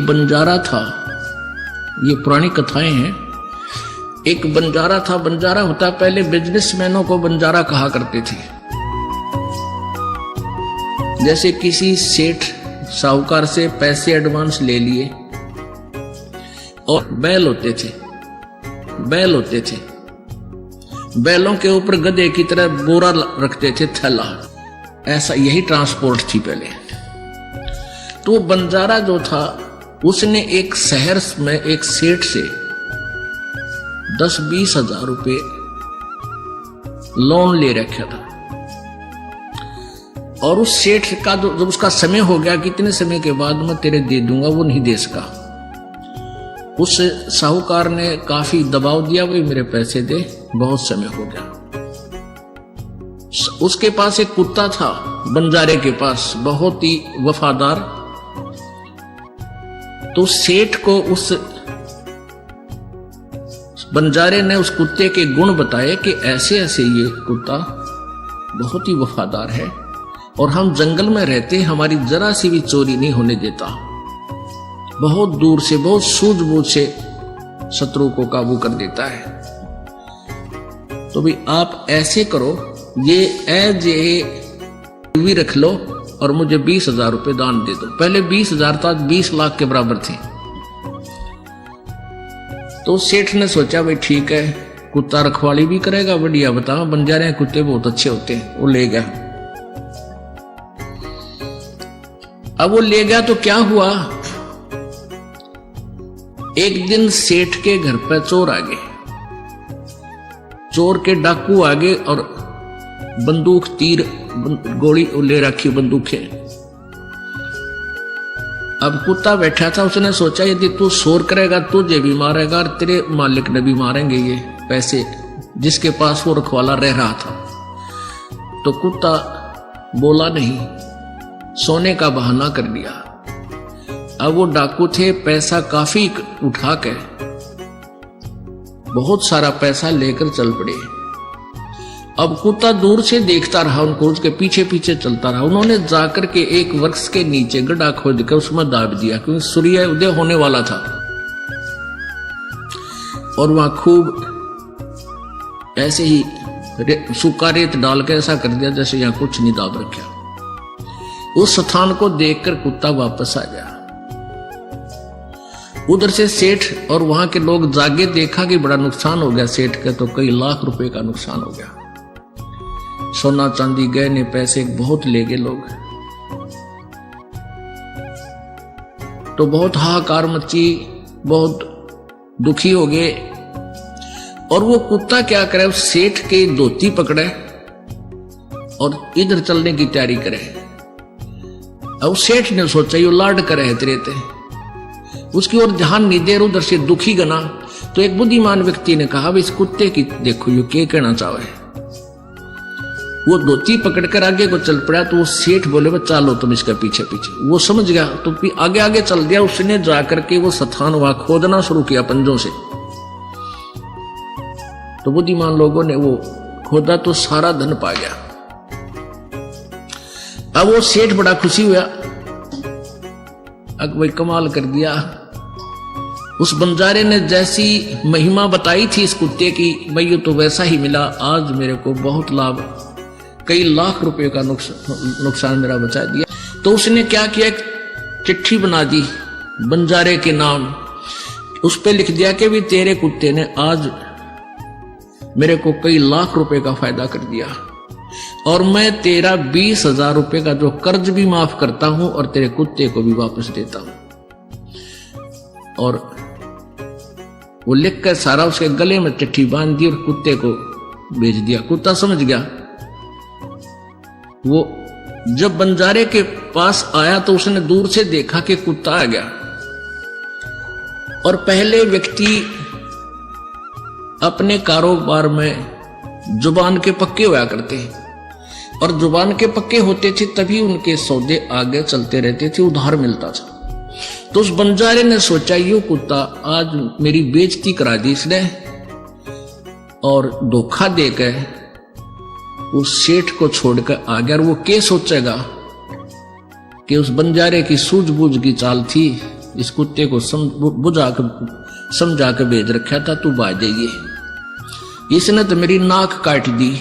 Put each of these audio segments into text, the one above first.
बंजारा था, ये पुरानी कथाएं हैं। एक बंजारा था, बंजारा होता पहले बिजनेसमैनों को बंजारा कहा करते थे। जैसे किसी सेठ साहूकार से पैसे एडवांस ले लिए और बैल होते थे, बैलों के ऊपर गधे की तरह बोरा रखते थे, थैला, ऐसा यही ट्रांसपोर्ट थी पहले। तो वो बंजारा जो था उसने एक शहर में एक सेठ से 10-20 हजार रुपए लोन ले रखा था और उस सेठ का जब उसका समय हो गया कि इतने समय के बाद मैं तेरे दे दूंगा, वो नहीं दे सका। उस साहूकार ने काफी दबाव दिया, भाई मेरे पैसे दे, बहुत समय हो गया। उसके पास एक कुत्ता था, बंजारे के पास, बहुत ही वफादार। तो सेठ को उस बंजारे ने उस कुत्ते के गुण बताए कि ऐसे ऐसे ये कुत्ता बहुत ही वफादार है और हम जंगल में रहते, हमारी जरा सी भी चोरी नहीं होने देता, बहुत दूर से, बहुत सूझबूझ से शत्रु को काबू कर देता है। तो भी आप ऐसे करो, ये एज भी रख लो और मुझे 20 हजार रुपये दान दे दो। पहले 20 हजार था, 20 लाख के बराबर थे। तो सेठ ने सोचा भाई ठीक है, कुत्ता रखवाली भी करेगा, बढ़िया, बताओ बंजारे कुत्ते बहुत अच्छे होते हैं। वो ले गया। अब वो ले गया तो क्या हुआ, एक दिन सेठ के घर पर चोर आ गए, चोर के डाकू आ गए और बंदूक, तीर, गोली ले रखी बंदूकें। अब कुत्ता बैठा था, उसने सोचा यदि तू शोर करेगा तुझे भी मारेगा और तेरे मालिक ने भी मारेंगे ये पैसे जिसके पास वो रखवाला रह रहा था। तो कुत्ता बोला नहीं, सोने का बहाना कर दिया। अब वो डाकू थे, पैसा काफी उठा के बहुत सारा पैसा लेकर चल पड़े। अब कुत्ता दूर से देखता रहा उनको, उसके पीछे पीछे चलता रहा। उन्होंने जाकर के एक वृक्ष के नीचे गड्ढा खोद कर उसमें दाब दिया, क्योंकि सूर्य उदय होने वाला था और वहां खूब ऐसे ही सूखा रेत डाल के ऐसा कर दिया जैसे यहां कुछ नहीं दाब रखा। उस स्थान को देखकर कुत्ता वापस आ गया। उधर से सेठ और वहां के लोग जागे, देखा कि बड़ा नुकसान हो गया सेठ का, तो कई लाख रुपए का नुकसान हो गया। सोना चांदी गहने पैसे बहुत ले गए लोग। तो बहुत हाहाकार मची, बहुत दुखी हो गए। और वो कुत्ता क्या करे, उस सेठ के धोती पकड़े और इधर चलने की तैयारी करे। अब सेठ ने सोचा ये लाड करे तेरे ते, उसकी ओर ध्यान नहीं दे, उधर से दुखी गना। तो एक बुद्धिमान व्यक्ति ने कहा इस कुत्ते की देखो ये क्या कहना चाहे। वो धोती पकड़कर आगे को चल पड़ा। तो वो सेठ बोले वो चलो तुम इसके पीछे पीछे। वो समझ गया तो आगे आगे चल दिया। उसने जाकर के वो स्थान वहां खोदना शुरू किया पंजों से। तो बुद्धिमान लोगों ने वो खोदा तो सारा धन पा गया। अब वो सेठ बड़ा खुशी हुआ, अब भाई कमाल कर दिया। उस बंजारे ने जैसी महिमा बताई थी इस कुत्ते की, भाई ये तो वैसा ही मिला। आज मेरे को बहुत लाभ, कई लाख रुपए का नुकसान मेरा बचा दिया। तो उसने क्या किया, एक चिट्ठी बना दी बंजारे के नाम। उस पे लिख दिया कि भी तेरे कुत्ते ने आज मेरे को कई लाख रुपए का फायदा कर दिया और मैं तेरा 20 हजार रुपए का जो कर्ज भी माफ करता हूं और तेरे कुत्ते को भी वापस देता हूं। और वो लिखकर सारा उसके गले में चिट्ठी बांध दी और कुत्ते को भेज दिया। कुत्ता समझ गया। वो जब बंजारे के पास आया तो उसने दूर से देखा कि कुत्ता आ गया। और पहले व्यक्ति अपने कारोबार में जुबान के पक्के हुआ करते हैं और जुबान के पक्के होते थे तभी उनके सौदे आगे चलते रहते थे, उधार मिलता था। तो उस बंजारे ने सोचा ये कुत्ता आज मेरी बेइज्जती करा दी इसने और धोखा देकर उस सेठ को छोड़कर आ गया। और वो क्या सोचेगा कि उस बंजारे की सूझबूझ की चाल थी, इस कुत्ते को बुझा कर समझा के भेज रखा था, तू बाज जाइए। इसने तो मेरी नाक काट दी।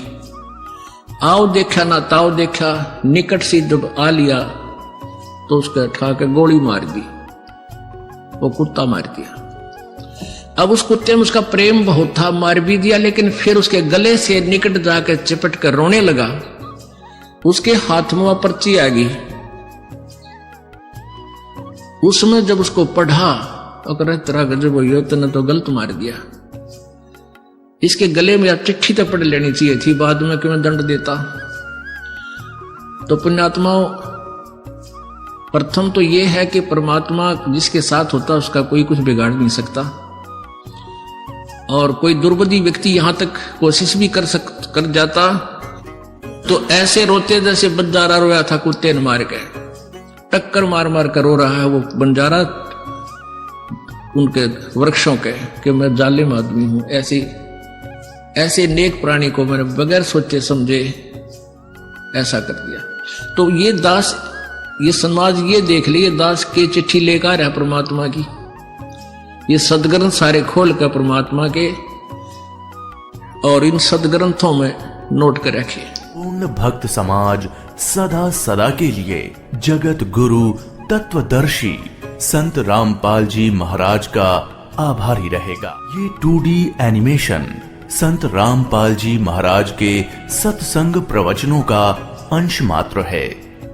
आओ देखा ना ताओ देखा, निकट से जब आ लिया तो उसका उठा के गोली मार दी, वो कुत्ता मार दिया। अब उस कुत्ते में उसका प्रेम बहुत था, मार भी दिया, लेकिन फिर उसके गले से निकट जाकर चिपट कर रोने लगा। उसके हाथ में वह पर्ची आ गई, उसमें जब उसको पढ़ा तो तेरा गजब हो, तने तो गलत मार दिया, इसके गले में चिट्ठी तो पढ़ लेनी चाहिए थी, बाद में क्यों दंड देता। तो पुण्यात्माओं, प्रथम तो यह है कि परमात्मा जिसके साथ होता उसका कोई कुछ बिगाड़ नहीं सकता, और कोई दुर्बुद्धि व्यक्ति यहां तक कोशिश भी कर जाता तो ऐसे रोते जैसे बंजारा रोया था कुत्ते ने मार के, टक्कर मार मार कर रो रहा है वो बंजारा उनके वृक्षों के, कि मैं जालिम आदमी हूं। ऐसे नेक प्राणी को मैंने बगैर सोचे समझे ऐसा कर दिया। तो ये दास, ये समाज ये देख लिए, दास के चिट्ठी लेकर है परमात्मा की, ये सदग्रंथ सारे खोल कर परमात्मा के, और इन सदग्रंथों में नोट कर रखे। पूर्ण भक्त समाज सदा सदा के लिए जगत गुरु तत्वदर्शी संत रामपाल जी महाराज का आभारी रहेगा। ये 2D एनिमेशन संत रामपाल जी महाराज के सत्संग प्रवचनों का अंश मात्र है।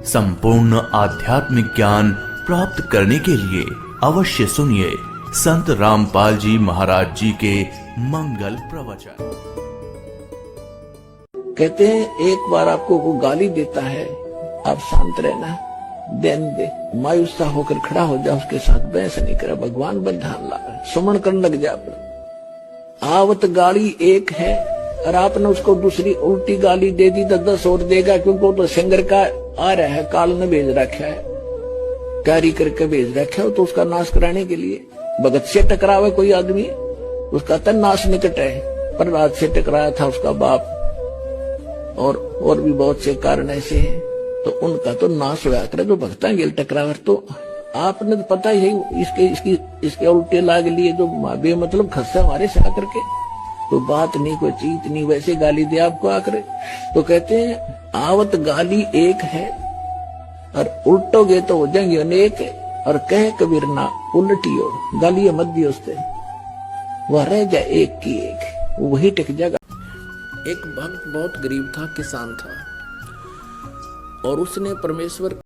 संपूर्ण आध्यात्मिक ज्ञान प्राप्त करने के लिए अवश्य सुनिए संत रामपाल जी महाराज जी के मंगल प्रवचन। कहते हैं एक बार आपको वो गाली देता है, आप शांत रहना, देन दे, मायूस सा होकर खड़ा हो जा, उसके साथ बहस नहीं करे, भगवान बंधान ला सुमन करने लग जा। आवत गाली एक है और आपने उसको दूसरी उल्टी गाली दे दी तो 10 और देगा, क्योंकि वो तो सिंगर का आ रहा है, काल ने भेज रखा है, कारी करके भेज रखा है, तो उसका नाश कराने के लिए। भगत से टकरावे कोई आदमी, उसका तो नाश निकट है, प्रहलाद से टकराया था उसका बाप, और भी बहुत से कारण ऐसे हैं, तो उनका तो नाश होया करे जो भक्ता गेल टकरावर। तो आपने तो पता ही है इसके उल्टे लाग लिए जो बे मतलब खस्सा हमारे से आकर के, तो बात नहीं, कोई चीत नहीं, वैसे गाली दे आपको आकर। तो कहते हैं आवत गाली एक है और उल्टोगे तो हो जाएंगे अनेक, और कहे कबीर ना उल्टियो, गाली मत दियो उससे, वह रह जाए एक की एक, वही टिक जाएगा। एक भक्त बहुत गरीब था, किसान था, और उसने परमेश्वर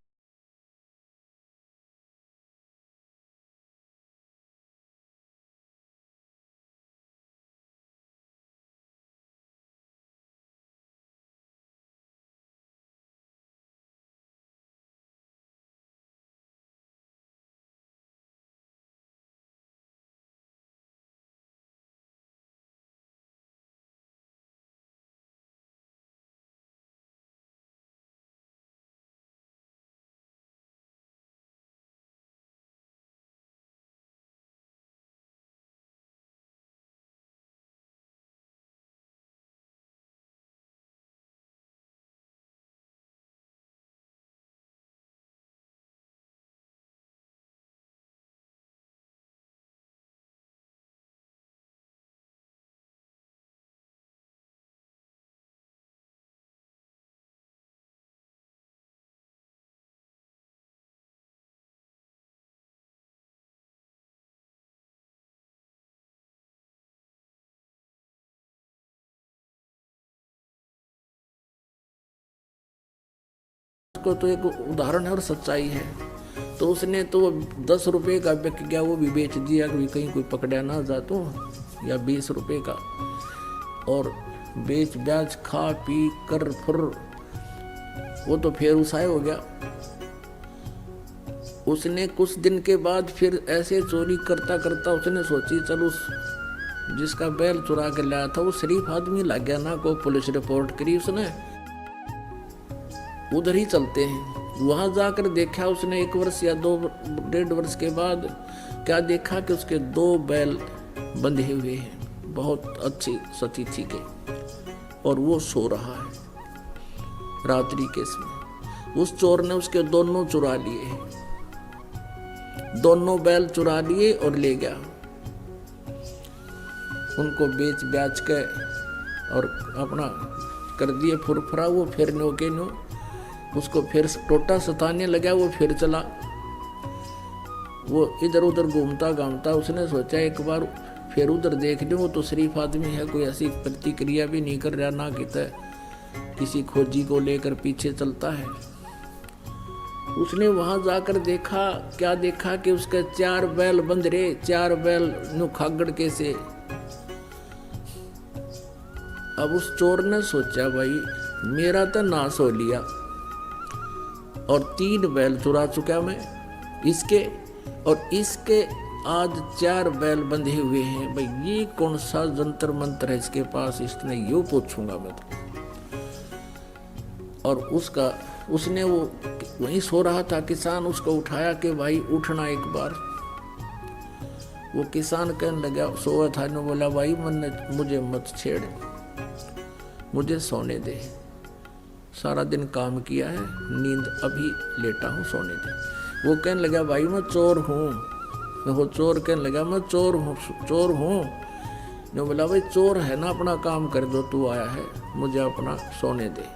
को तो एक उदाहरण है और सच्चाई है। तो उसने तो 10 रुपए का बिक गया, वो भी बेच दिया, कहीं कोई पकड़ा ना जा तो, या 20 रुपए का, और बेच ब्याज खा पी कर फुर वो तो फिर उसाय हो गया। उसने कुछ दिन के बाद फिर ऐसे चोरी करता करता उसने सोची चल उस जिसका बैल चुरा के लाया था वो शरीफ आदमी लग गया ना, को पुलिस रिपोर्ट करी उसने, उधर ही चलते हैं। वहां जाकर देखा उसने 1 वर्ष या 2-1.5 वर्ष के बाद क्या देखा कि उसके 2 बैल बंधे हुए हैं, बहुत अच्छी सतीथी के, और वो सो रहा है रात्रि के समय। उस चोर ने उसके दोनों चुरा लिए हैं। दोनों बैल चुरा लिए और ले गया। उनको बेच ब्याच के और अपना कर दिए फुरफुरा। वो फिर नो के नो उसको फिर टोटा सताने लगा। वो फिर चला, वो इधर उधर घूमता घामता। उसने सोचा एक बार फिर उधर देख लो, वो तो शरीफ आदमी है, कोई ऐसी प्रतिक्रिया भी नहीं कर रहा, ना किसी खोजी को लेकर पीछे चलता है। उसने वहां जाकर देखा, क्या देखा कि उसके 4 बैल बंध रहे, 4 बैल नु खागड़ के से। अब उस चोर ने सोचा भाई मेरा तो नाश हो लिया और 3 बैल चुरा चुका मैं इसके, और इसके आज 4 बैल बंधे हुए हैं। भाई ये कौन सा जंतर मंत्र है इसके पास, इसने यूं पूछूंगा मैं तो। और उसने वो वहीं सो रहा था किसान, उसको उठाया कि भाई उठना एक बार। वो किसान कहने लगा, सोया था ने बोला भाई मुझे मत छेड़, मुझे सोने दे, सारा दिन काम किया है, नींद अभी लेटा हूँ, सोने दे। वो कहने लगा भाई मैं चोर हूँ। वो चोर कहने लगा मैं चोर हूँ। ने बोला भाई चोर है ना, अपना काम कर दो, तू आया है, मुझे अपना सोने दे।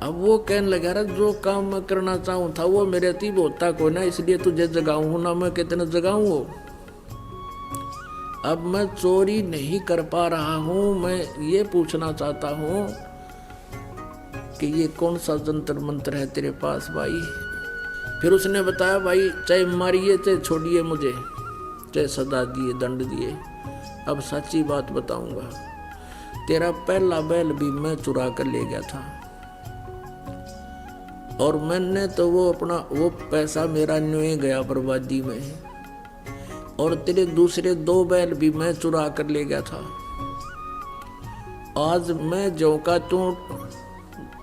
अब वो कहने लगा रहा जो काम मैं करना चाहूँ था वो मेरे अतीब होता को ना, इसलिए तुझे जगाऊं हूं ना, मैं कितने जगाऊं वो। अब मैं चोरी नहीं कर पा रहा हूं, मैं ये पूछना चाहता हूं कि ये कौन सा जंतर मंत्र है तेरे पास भाई। फिर उसने बताया भाई चाहे मारिए चाहे छोड़िए मुझे, चाहे सदा दिए दंड दिए, अब सच्ची बात बताऊंगा, तेरा पहला बैल भी मैं चुरा कर ले गया था और मैंने तो वो पैसा मेरा न्योए गया बर्बादी में, और तेरे दूसरे 2 बैल भी मैं चुरा कर ले गया था। आज मैं जो का तू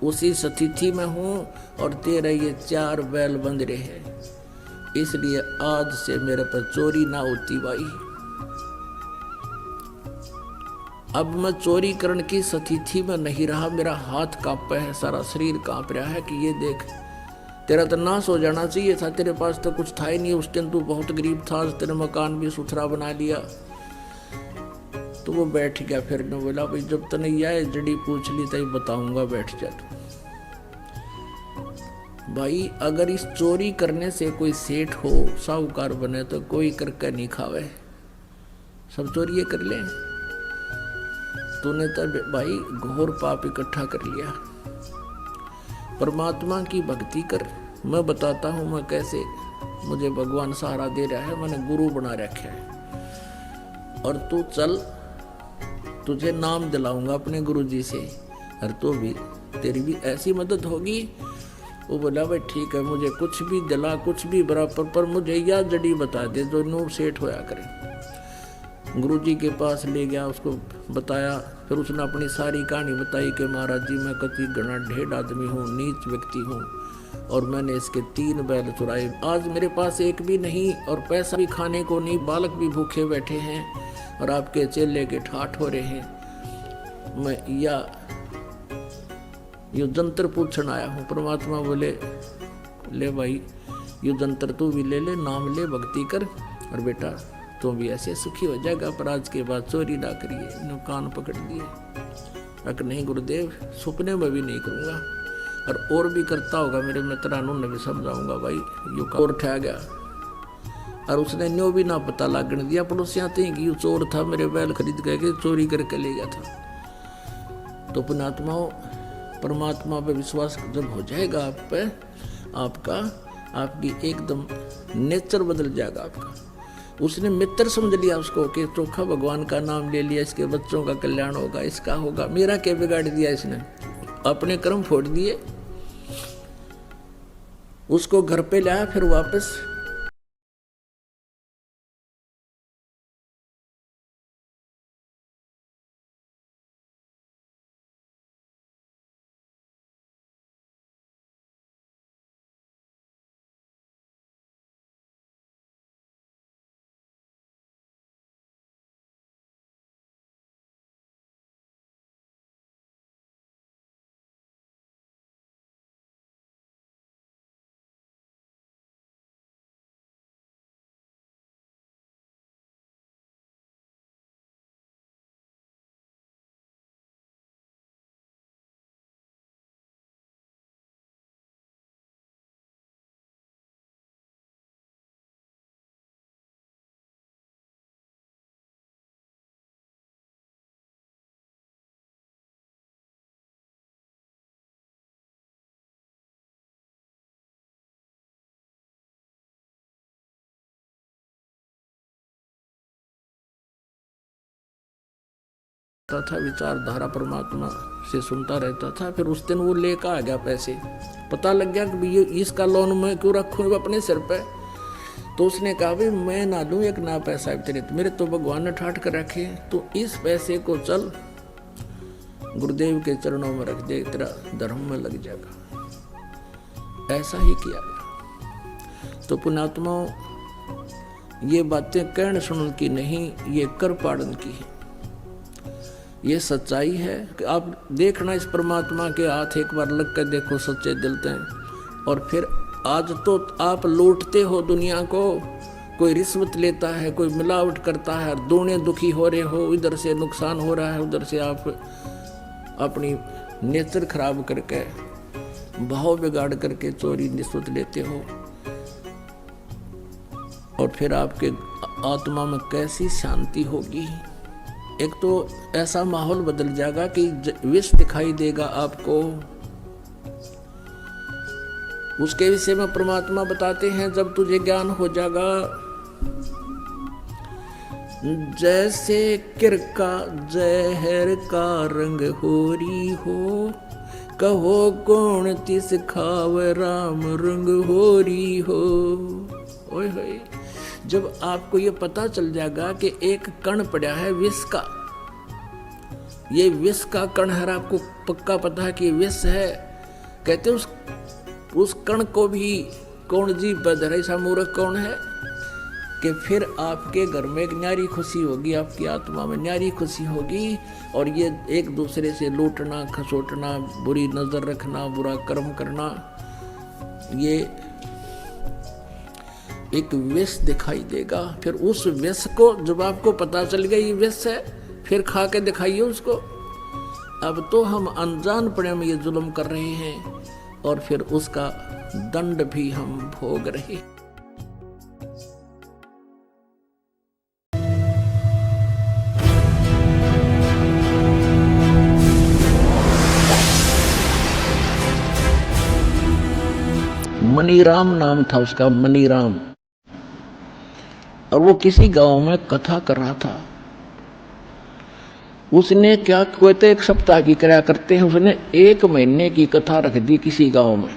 उसी स्थिति में हूं और तेरे ये 4 बैल बंध रहे हैं, इसलिए आज से मेरे पर चोरी ना होती भाई। अब मैं चोरी करने की स्थिति में नहीं रहा, मेरा हाथ कांपा है, सारा शरीर कांप रहा है कि ये देख तेरा तो नाश हो जाना चाहिए था, तेरे पास तो कुछ था ही नहीं उस दिन, तू बहुत गरीब था, आज तेरे मकान भी सुथरा बना लिया। तो वो बैठ गया। फिर ने बोला भाई जब तने यह जड़ी पूछ ली तभी बताऊंगा, बैठ जा तू। भाई अगर इस चोरी करने से कोई सेठ हो साहूकार बने तो कोई करके नहीं खावे, सब चोरी कर ले। तूने तो भाई घोर पाप इकट्ठा कर लिया। परमात्मा की भक्ति कर, मैं बताता हूं मैं कैसे मुझे भगवान सहारा दे रहा है, मैंने गुरु बना रखा है। और तू चल, तुझे नाम दिलाऊंगा अपने गुरु जी से, और तो भी तेरी भी ऐसी मदद होगी। वो बोला भाई ठीक है, मुझे कुछ भी दिला, कुछ भी बराबर, पर मुझे यह जड़ी बता दे जो नूर सेठ होया करे। गुरुजी के पास ले गया, उसको बताया। फिर उसने अपनी सारी कहानी बताई कि महाराज जी मैं कति घना ढेर आदमी हूँ, नीच व्यक्ति हूँ, और मैंने इसके 3 बैल चुराए, आज मेरे पास एक भी नहीं और पैसा भी खाने को नहीं, बालक भी भूखे बैठे हैं और आपके चेले के ठाठ हो रहे हैं। मैं यो जंतर पूछन आया हूँ। परमात्मा बोले ले भाई यो जंतर तू भी ले ले, नाम ले, भक्ति कर, और बेटा तो भी ऐसे सुखी हो जाएगा, पर आज के बाद चोरी ना करिए। नो कान पकड़ दिए, अगर नहीं गुरुदेव सपने में भी नहीं करूँगा, और भी करता होगा मेरे मित्रानों ने भी समझाऊंगा भाई। यो और ठा गया और उसने न्यो भी ना पता लागने दिया पड़ोसियाँ थे कि यो चोर था, मेरे बैल खरीद के चोरी करके ले गया था। तो पुणात्माओं परमात्मा पे विश्वास जब हो जाएगा आप पे, आपकी एकदम नेचर बदल जाएगा आपका। उसने मित्र समझ लिया उसको कि चोखा भगवान का नाम ले लिया, इसके बच्चों का कल्याण होगा, इसका होगा। मेरा क्या बिगाड़ दिया इसने, अपने कर्म फोड़ दिए। उसको घर पे लाया, फिर वापस था, विचारधारा परमात्मा से सुनता रहता था। फिर उस दिन वो लेकर आ गया पैसे, पता लग गया कि ये इसका लोन मैं क्यों रखूँ अपने सिर पे। तो उसने कहा भाई मैं ना दूं एक ना पैसा तेरे, तो मेरे तो भगवान ने ठाट कर रखे, तो इस पैसे को चल गुरुदेव के चरणों में रख दे, तेरा धर्म में लग जाएगा। ऐसा ही किया गया। तो पुण्यात्माओं, ये बातें कहने सुनने की नहीं, ये कर पाड़न की है। ये सच्चाई है कि आप देखना इस परमात्मा के हाथ एक बार लग कर देखो सच्चे दिल से। और फिर आज तो आप लूटते हो दुनिया को, कोई रिश्वत लेता है, कोई मिलावट करता है, दोनों दुखी हो रहे हो, इधर से नुकसान हो रहा है, उधर से आप अपनी नेचर खराब करके भाव बिगाड़ करके चोरी रिश्वत लेते हो। और फिर आपके आत्मा में कैसी शांति होगी। एक तो ऐसा माहौल बदल जाएगा कि विष दिखाई देगा आपको। उसके विषय में परमात्मा बताते हैं, जब तुझे ज्ञान हो जाएगा, जैसे किरका जहर का रंग होरी हो, कहो कौन तिस खाव राम रंग होरी हो। ओए होए, जब आपको ये पता चल जाएगा कि एक कण पड़ा है विष का, ये विष का कण है, आपको पक्का पता है कि ये विष है, कहते उस कण को भी कौन जी बदर, ऐसा मूर्ख कौन है, कि फिर आपके घर में एक न्यारी खुशी होगी, आपकी आत्मा में न्यारी खुशी होगी। और ये एक दूसरे से लूटना खसोटना, बुरी नजर रखना, बुरा कर्म करना, ये एक विष दिखाई देगा। फिर उस विष को जब आपको पता चल गया ये विष है, फिर खा के दिखाइए उसको। अब तो हम अनजान पड़े में ये जुल्म कर रहे हैं, और फिर उसका दंड भी हम भोग रहे। मनीराम नाम था उसका, मनीराम। और वो किसी गांव में कथा कर रहा था। उसने क्या कहते, एक सप्ताह की कराया करते हैं, उसने 1 महीने की कथा रख दी किसी गांव में,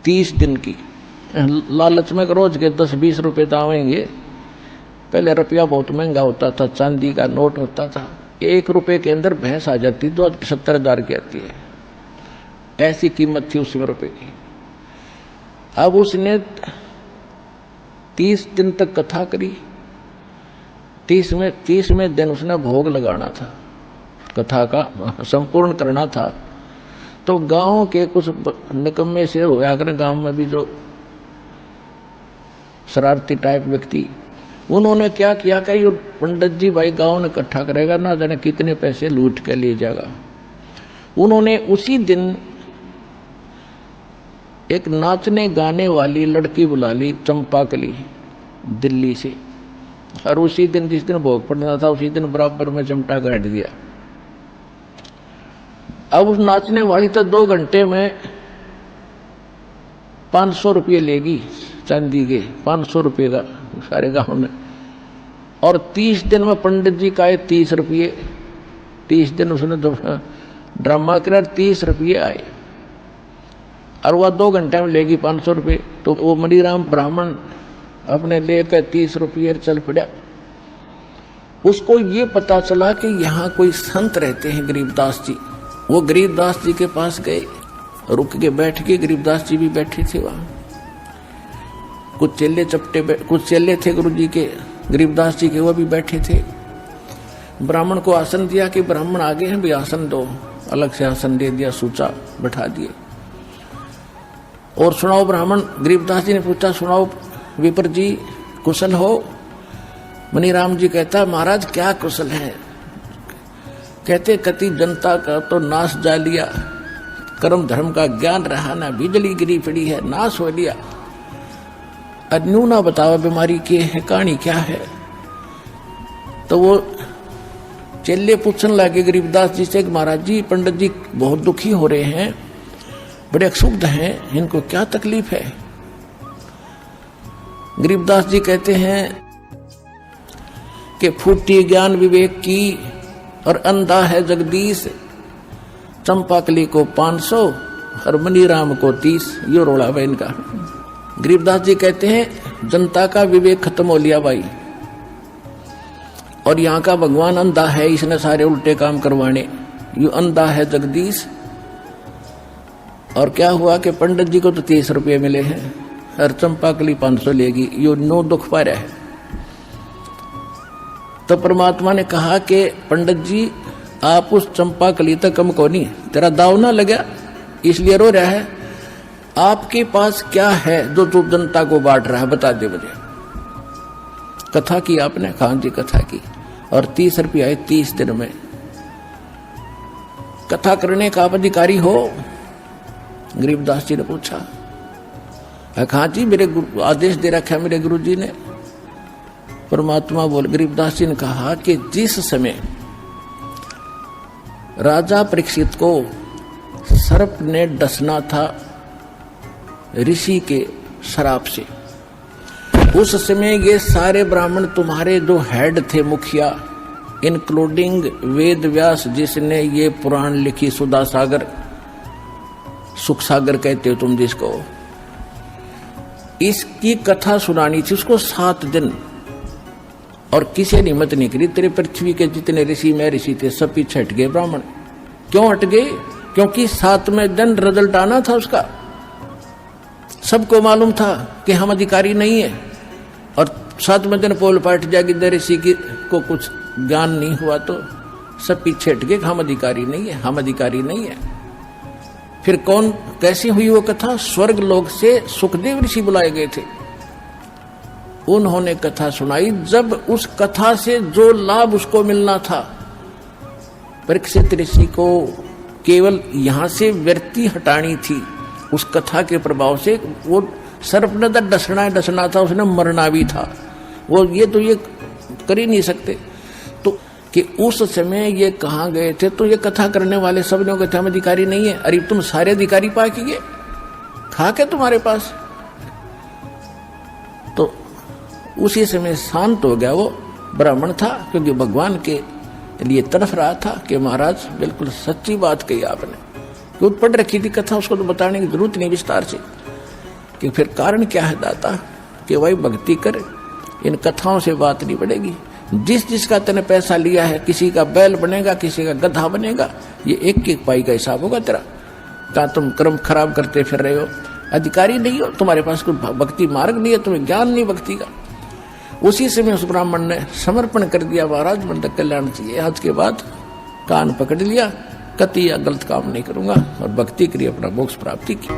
30 दिन की। लालच में रोज के 10-20 रुपए तो आवेंगे। पहले रुपया बहुत महंगा होता था, चांदी का नोट होता था, 1 रुपए के अंदर भैंस आ जाती, तो 70,000 की आती है, ऐसी कीमत थी उसमें रुपए की। अब उसने 30 दिन तक कथा करी। 30वें दिन उसने भोग लगाना था, कथा का संपूर्ण करना था। तो गांव के कुछ निकम्मे से होया कर, गांव में भी जो शरारती टाइप व्यक्ति, उन्होंने क्या किया कि ये पंडित जी भाई गांव ने इकट्ठा करेगा, ना जाने कितने पैसे लूट के ले जाएगा। उन्होंने उसी दिन एक नाचने गाने वाली लड़की बुला ली, चंपाकली, दिल्ली से। और उसी दिन जिस दिन भोग पड़ना था, उसी दिन बराबर में चमटा काट दिया। अब उस नाचने वाली तो 2 घंटे में 500 रुपये लेगी, चांदी के 500 रुपये का सारे गांव में। और 30 दिन में पंडित जी का आए 30 रुपये। 30 दिन उसने ड्रामा कर 30 रुपये आए, और वह 2 घंटे में लेगी 500 रुपये। तो वो मनीराम ब्राह्मण अपने लेकर 30 रुपये चल पड़ा। उसको ये पता चला कि यहाँ कोई संत रहते हैं, गरीबदास जी। वो गरीबदास जी के पास गए, रुक के बैठ के, गरीबदास जी भी बैठे थे वहां। कुछ चेले थे गुरु जी के, गरीबदास जी के, वो भी बैठे थे। ब्राह्मण को आसन दिया कि ब्राह्मण आगे हैं भी आसन दो, अलग से आसन दे दिया, सूचा बैठा दिए। और सुनाओ ब्राह्मण, गरीबदास जी ने पूछा, सुनाओ विपर जी, कुशल हो? मनीराम जी कहता, महाराज क्या कुशल है? कहते, कति जनता का तो नाश जा लिया, कर्म धर्म का ज्ञान रहा ना, बिजली गिरी पड़ी है, नाश हो लिया। अज्ञू ना बताओ बीमारी की है, कहानी क्या है? तो वो चेले पूछने लगे गरीबदास जी से, महाराज जी पंडित जी बहुत दुखी हो रहे हैं, बड़े अक्षुब्ध हैं, इनको क्या तकलीफ है? गरीबदास जी कहते हैं कि फूटी ज्ञान विवेक की और अंधा है जगदीश, चंपाकली को 500 और मनीराम को 30। यो रोड़ा भाई इनका। गरीबदास जी कहते हैं जनता का विवेक खत्म हो लिया भाई, और यहाँ का भगवान अंधा है, इसने सारे उल्टे काम करवाने। यू अंधा है जगदीश। और क्या हुआ कि पंडित जी को तो 30 रुपये मिले हैं और चंपाकली 500 लेगी। यो 9 दुख पा रहा है। तो परमात्मा ने कहा कि पंडित जी आप उस चंपाकली तक कम को नहीं, तेरा दाव ना लगा इसलिए रो रहा है। आपके पास क्या है जो तू जनता को बांट रहा है, बता दे मुझे। कथा की आपने? खान जी कथा की, और 30 रुपये आए 30 दिन में। कथा करने का आप अधिकारी हो? गरीबदास जी ने पूछा। खान जी मेरे आदेश दे रखा है मेरे गुरु जी ने। परमात्मा बोल, गरीबदास जी ने कहा कि जिस समय राजा परीक्षित को सर्प ने डसना था ऋषि के श्राप से, उस समय ये सारे ब्राह्मण तुम्हारे जो हेड थे, मुखिया, इंक्लूडिंग वेद व्यास जिसने ये पुराण लिखी, सुधा सागर, सुख सागर कहते हो तुम जिसको, इसकी कथा सुनानी थी उसको 7 दिन, और किसी ने हिम्मत नहीं करी। तेरे पृथ्वी के जितने ऋषि में ऋषि थे सब पीछे हट गए ब्राह्मण। क्यों हट गए? क्योंकि 7वें दिन रिजल्ट आना था उसका। सबको मालूम था कि हम अधिकारी नहीं है, और 7वें दिन पोल पाट जाएगी, ऋषि को कुछ ज्ञान नहीं हुआ तो सब पीछे हट गए, हम अधिकारी नहीं है, हम अधिकारी नहीं है। फिर कौन, कैसी हुई वो कथा? स्वर्ग लोक से सुखदेव ऋषि बुलाए गए थे, उन्होंने कथा सुनाई। जब उस कथा से जो लाभ उसको मिलना था, परीक्षित ऋषि को केवल यहां से व्यक्ति हटानी थी उस कथा के प्रभाव से। वो सर्प ने तो डसना था, उसने मरना भी था, वो ये कर ही नहीं सकते। तो कि उस समय ये कहाँ गए थे, तो ये कथा करने वाले सब लोग कहते हम अधिकारी नहीं है। अरे तुम सारे अधिकारी पा के गए, खा के तुम्हारे पास। तो उसी समय शांत हो गया वो ब्राह्मण था, क्योंकि भगवान के लिए तरफ रहा था कि महाराज बिल्कुल सच्ची बात कही आपने। क्यों पढ़ रखी थी कथा, उसको तो बताने की जरूरत नहीं विस्तार से कि फिर कारण क्या है दाता, कि वही भक्ति कर, इन कथाओं से बात नहीं बढ़ेगी। जिस जिसका तने पैसा लिया है, किसी का बैल बनेगा, किसी का गधा बनेगा, ये एक एक पाई का हिसाब होगा तेरा। क्या तुम कर्म खराब करते फिर रहे हो? अधिकारी नहीं हो, तुम्हारे पास कोई भक्ति मार्ग नहीं है, तुम्हें ज्ञान नहीं भक्ति का। उसी समय उस ब्राह्मण ने समर्पण कर दिया, महाराज मन तक कल्याण चाहिए, आज के बाद कान पकड़ लिया, कति या गलत काम नहीं करूंगा, और भक्ति करी, अपना मोक्ष प्राप्ति की।